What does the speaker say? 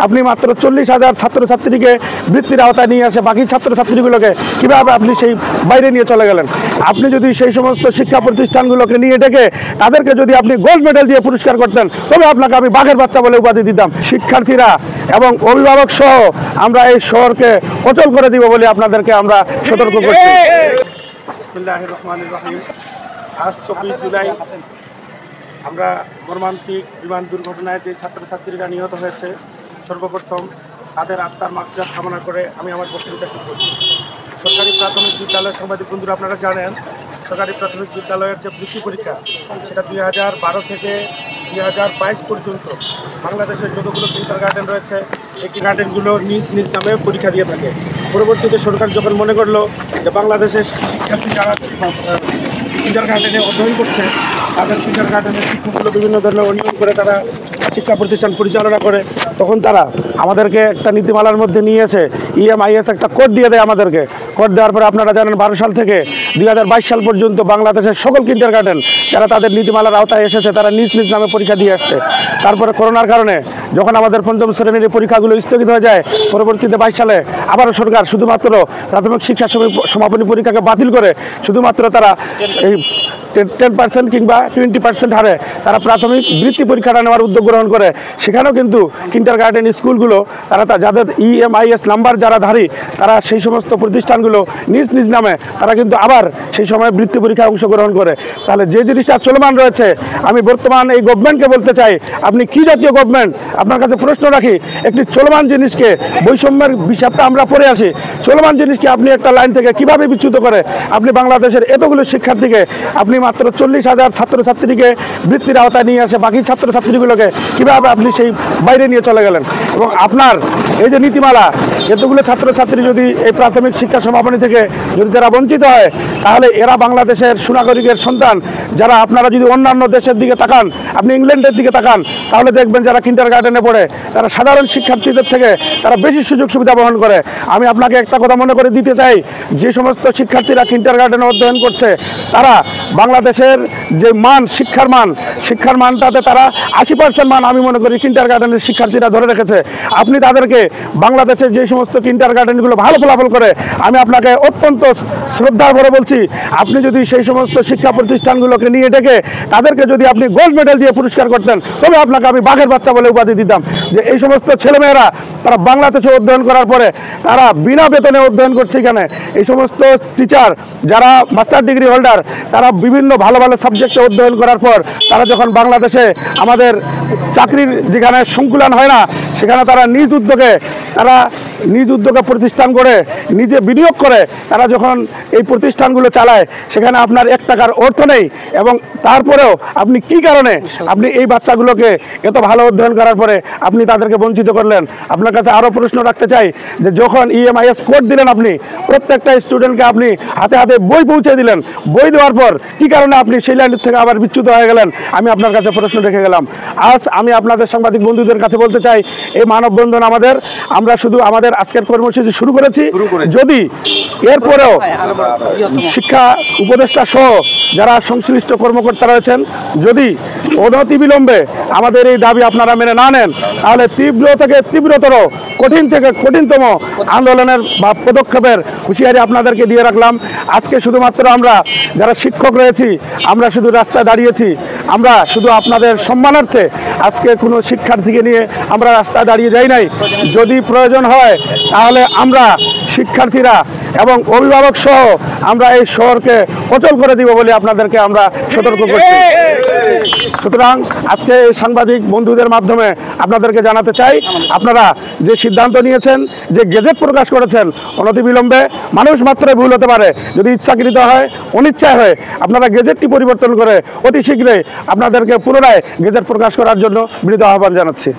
আপনি মাত্র 40,000 ছাত্রছাত্রীকে বৃত্তির আওতায় নিয়ে আসে বাকি ছাত্রছাত্রীগুলোকে কীভাবে আপনি সেই বাইরে নিয়ে চলে গেলেন? আপনি যদি সেই সমস্ত শিক্ষা প্রতিষ্ঠানগুলোকে নিয়ে ডেকে তাদেরকে যদি আপনি গোল্ড মেডেল দিয়ে পুরস্কার করতেন তবে আপনাকে আমি বাঘের বাচ্চা বলে উপাধি দিতাম। শিক্ষার্থীরা এবং অভিভাবক সহ আমরা এই শহরকে অচল করে দিব বলে আপনাদেরকে আমরা সতর্ক করছি। বিসমিল্লাহির রহমানির রহিম। আজ 24 জুলাই আমরা মর্মান্তিক বিমান দুর্ঘটনায় যে ছাত্রছাত্রীরা নিহত হয়েছে, সর্বপ্রথম তাদের আত্মার মাগফিরাত কামনা করে আমি আমার বক্তৃতা শুরু করছি। সরকারি প্রাথমিক বিদ্যালয়ের সাংবাদিক বন্ধুরা আপনারা জানেন, সরকারি প্রাথমিক বিদ্যালয়ের যে বৃত্তি পরীক্ষা সেটা 2012 থেকে 2022 পর্যন্ত বাংলাদেশের যতগুলো কিন্ডারগার্টেন রয়েছে এই কিন্ডারগার্টেনগুলো নিজ নিজ নামে পরীক্ষা দিয়ে থাকে। পরবর্তীতে সরকার যখন মনে করলো যে বাংলাদেশের শিক্ষার্থী যারা কিন্ডারগার্টেনে অধ্যয়ন করছে তাদের কিন্ডারগার্টেনের শিক্ষকগুলো বিভিন্ন ধরনের অনিয়ম করে তারা শিক্ষা প্রতিষ্ঠান পরিচালনা করে, তখন তারা আমাদেরকে একটা নীতিমালার মধ্যে নিয়ে এসে EMIS একটা কোড দিয়ে দেয় আমাদেরকে। কোড দেওয়ার পরে আপনারা জানেন 12 সাল থেকে 2022 সাল পর্যন্ত বাংলাদেশের সকল কিন্ডারগার্টেন যারা তাদের নীতিমালার আওতায় এসেছে তারা নিজ নিজ নামে পরীক্ষা দিয়ে আসছে। তারপরে করোনার কারণে যখন আমাদের পঞ্চম শ্রেণীর পরীক্ষাগুলো স্থগিত হয়ে যায়, পরবর্তীতে 22 সালে আবারও সরকার শুধুমাত্র প্রাথমিক শিক্ষা সমাপনী পরীক্ষাকে বাতিল করে শুধুমাত্র তারা এই 10% কিংবা 20% হারে তারা প্রাথমিক বৃত্তি পরীক্ষাটা নেওয়ার উদ্যোগ গ্রহণ করে। সেখানেও কিন্তু কিন্ডারগার্টেন স্কুলগুলো তারা যাদের EMIS নাম্বার যারা ধারী তারা সেই সমস্ত প্রতিষ্ঠানগুলো নিজ নিজ নামে তারা কিন্তু আবার সেই সময় বৃত্তি পরীক্ষায় অংশগ্রহণ করে। তাহলে যে জিনিসটা চলমান রয়েছে, আমি বর্তমান এই গভর্নমেন্টকে বলতে চাই, আপনি কি জাতীয় গভর্নমেন্ট? আপনার কাছে প্রশ্ন রাখি, একটি চলমান জিনিসকে বৈষম্যের হিসাবটা আমরা পড়ে আসি, চলমান জিনিসকে আপনি একটা লাইন থেকে কিভাবে বিচ্যুত করে আপনি বাংলাদেশের এতগুলো শিক্ষার্থীকে আপনি মাত্র 40,000 ছাত্রছাত্রীকে বৃত্তির আওতায় নিয়ে আসে বাকি ছাত্রছাত্রীগুলোকে কীভাবে আপনি সেই বাইরে নিয়ে চলে গেলেন? এবং আপনার এই যে নীতিমালা, এতগুলো ছাত্রছাত্রী যদি এই প্রাথমিক শিক্ষা সমাপনী থেকে যদি তারা বঞ্চিত হয়, তাহলে এরা বাংলাদেশের সুনাগরিকের সন্তান। যারা আপনারা যদি অন্যান্য দেশের দিকে তাকান, আপনি ইংল্যান্ডের দিকে তাকান, তাহলে দেখবেন যারা কিন্ডারগার্টেনে পড়ে তারা সাধারণ শিক্ষার্থীদের থেকে তারা বেশি সুযোগ সুবিধা বহন করে। আমি আপনাকে একটা কথা মনে করে দিতে চাই, যে সমস্ত শিক্ষার্থীরা কিন্ডারগার্টেনে অধ্যয়ন করছে তারা বাংলাদেশের যে মান শিক্ষার মানটাতে তারা 80% মান আমি মনে করি কিন্ডারগার্টেনের শিক্ষার্থীরা ধরে রেখেছে। আপনি তাদেরকে বাংলাদেশের যে সমস্ত কিন্ডারগার্টেনগুলো ভালো ফলাফল করে, আমি আপনাকে অত্যন্ত শ্রদ্ধার ভরে বলছি, আপনি যদি সেই সমস্ত শিক্ষা প্রতিষ্ঠানগুলোকে নিয়ে ডেকে তাদেরকে যদি আপনি গোল্ড মেডেল দিয়ে পুরস্কার করতেন তবে আপনাকে আমি বাঘের বাচ্চা বলে উপাধি দিতাম। যে এই সমস্ত ছেলেমেয়েরা তারা বাংলাদেশে অধ্যয়ন করার পরে তারা বিনা বেতনে অধ্যয়ন করছে এখানে। এই সমস্ত টিচার যারা মাস্টার ডিগ্রি হোল্ডার তারা বিভিন্ন ভালো ভালো সাবজেক্টে অধ্যয়ন করার পর তারা যখন বাংলাদেশে আমাদের চাকরির যেখানে সংকুলন হয় না সেখানে তারা নিজ উদ্যোগে প্রতিষ্ঠান করে নিজে বিনিয়োগ করে তারা যখন এই প্রতিষ্ঠানগুলো চালায়, সেখানে আপনার 1 টাকার অর্থ নেই। এবং তারপরেও আপনি কি কারণে আপনি এই বাচ্চাগুলোকে এত ভালো অধ্যয়ন করার পরে আপনি তাদেরকে বঞ্চিত করলেন? আপনার কাছে আরও প্রশ্ন রাখতে চাই যে যখন EMIS কোড দিলেন, আপনি প্রত্যেকটা স্টুডেন্টকে আপনি হাতে হাতে বই পৌঁছে দিলেন, বই দেওয়ার পর কি কারণে আপনি সেই লাইন থেকে আবার বিচ্যুত হয়ে গেলেন? আমি আপনার কাছে প্রশ্ন রেখে গেলাম। আজ আমি আপনাদের সাংবাদিক বন্ধুদের কাছে বলতে চাই, এই মানববন্ধন আমরা শুধু আমাদের আজকের কর্মসূচি শুরু করেছি, যদি এরপরেও শিক্ষা উপদেষ্টা সহ যারা সংশ্লিষ্ট কর্মকর্তা রয়েছেন যদি অনতিবিলম্বে আমাদের এই দাবি আপনারা মেনে না নেন, তাহলে তীব্র থেকে তীব্রতর, কঠিন থেকে কঠিনতম আন্দোলনের বা পদক্ষেপের হুঁশিয়ারি আপনাদেরকে দিয়ে রাখলাম। আজকে শুধুমাত্র আমরা যারা শিক্ষক রয়েছি আমরা শুধু রাস্তায় দাঁড়িয়েছি, আমরা শুধু আপনাদের সম্মানার্থে আজকে কোনো শিক্ষার্থীকে নিয়ে আমরা রাস্তায় দাঁড়িয়ে যাই নাই। যদি প্রয়োজন হয় তাহলে আমরা শিক্ষার্থীরা এবং অভিভাবক সহ আমরা এই শহরকে অচল করে দিব বলে আপনাদেরকে আমরা সতর্ক করছি। সুতরাং আজকে এই সাংবাদিক বন্ধুদের মাধ্যমে আপনাদেরকে জানাতে চাই, আপনারা যে সিদ্ধান্ত নিয়েছেন, যে গেজেট প্রকাশ করেছেন, অনতিবিলম্বে, মানুষ মাত্রই ভুল হতে পারে, যদি ইচ্ছাকৃত হয় অনিচ্ছায় হয়, আপনারা গেজেটটি পরিবর্তন করে অতি শীঘ্রই আপনাদেরকে পুনরায় গেজেট প্রকাশ করার জন্য বিনীত আহ্বান জানাচ্ছি।